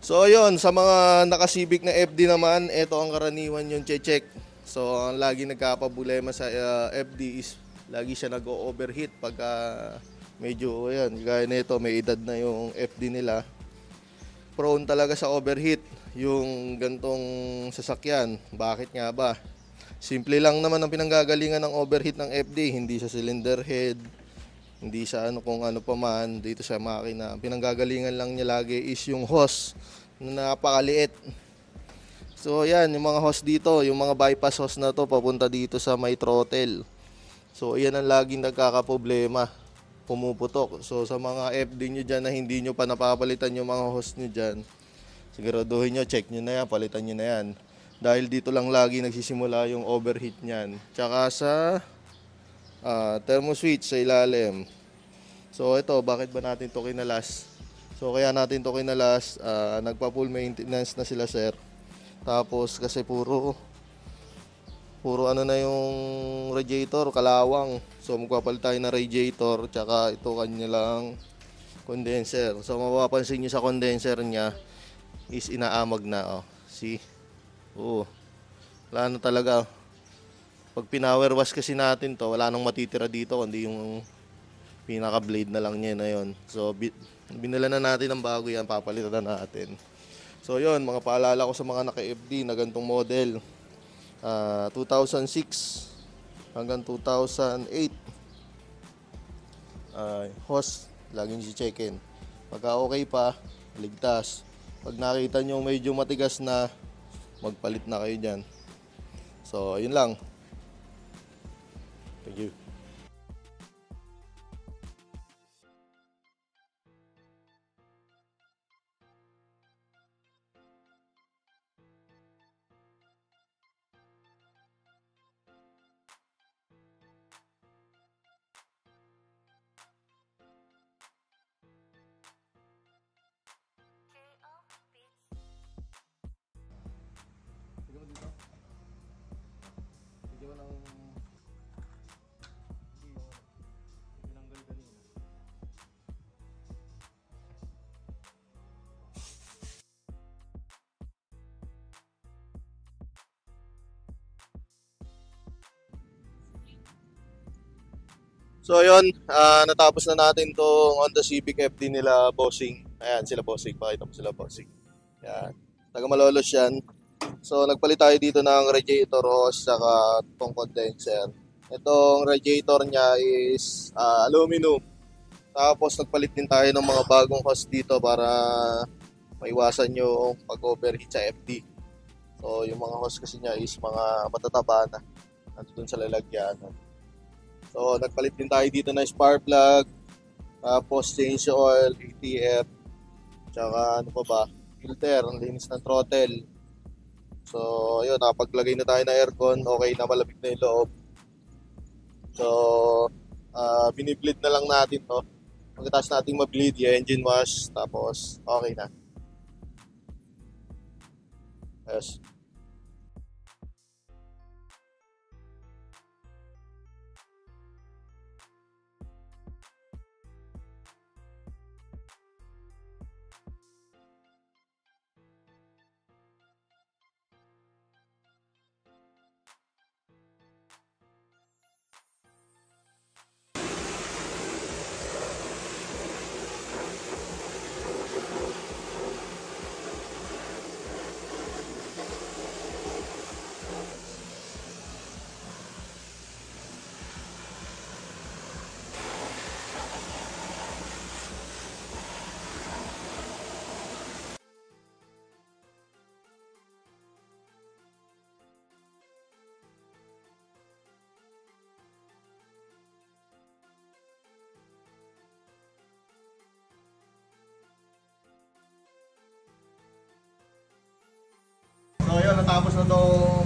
So ayun, sa mga naka-Civic na FD naman, ito ang karaniwan yung check. So ang lagi nagkakaproblema sa FD is lagi siya nag-overheat pagka medyo ayan, gaya nito may edad na yung FD nila. Prone talaga sa overheat yung gantong sasakyan. Bakit nga ba? Simple lang naman ang pinanggagalingan ng overheat ng FD, hindi sa cylinder head, hindi sa kung ano pa man dito sa makina. Ang pinanggagalingan lang niya lagi is yung hose na napakaliit. So yan, yung mga hose dito, yung mga bypass hose na to papunta dito sa may throttle. So yan ang laging nagkakaproblema, pumuputok. So sa mga FD nyo dyan na hindi nyo pa napapalitan yung mga hose nyo dyan, siguraduhin nyo, check nyo na yan, palitan nyo na yan. Dahil dito lang lagi nagsisimula yung overheat nyan. Tsaka sa thermo switch sa ilalim. So ito, bakit ba natin to kinalas? So kaya natin to kinalas, nagpa-full maintenance na sila sir. Tapos kasi puro ano na yung radiator, kalawang. So magpapalit tayo ng radiator, tsaka ito kanya lang condenser. So mapapansin nyo sa condenser niya is inaamag na. See? Oo. Wala na talaga. Pag pinower wash kasi natin to, wala nang matitira dito kundi yung pinaka blade na lang niya na yon. So binila na natin ng bago yan, papalitan na natin. So yon, mga paalala ko sa mga naka-FD na gantong model, 2006 hanggang 2008, hose laging si-check-in. Pagka okay pa, ligtas. Pag nakita nyo medyo matigas na, magpalit na kayo dyan. So yun lang. Thank you. So yun, natapos na natin tong Honda Civic FD nila bossing. Ayan sila bossing, pakita mo sila bossing. Ayan, taga Malolos yan. So nagpalit tayo dito ng radiator hose saka itong condenser. Itong radiator niya is aluminum. Tapos nagpalit din tayo ng mga bagong hose dito para maiwasan yung pag-overheat sa FD. So yung mga hose kasi niya is mga matataba na nandun sa lalagyan. So nagpalit din tayo dito ng spark plug, tapos change oil, ATF, tsaka ano pa ba, filter, ang linis ng throttle. So ayun, nakapaglagay na tayo ng aircon, okay na, malamig na yung loob. So binibleed na lang natin to. Pagkatapos natin mableed, yung engine wash, tapos okay na. Yes. So yun, natapos na itong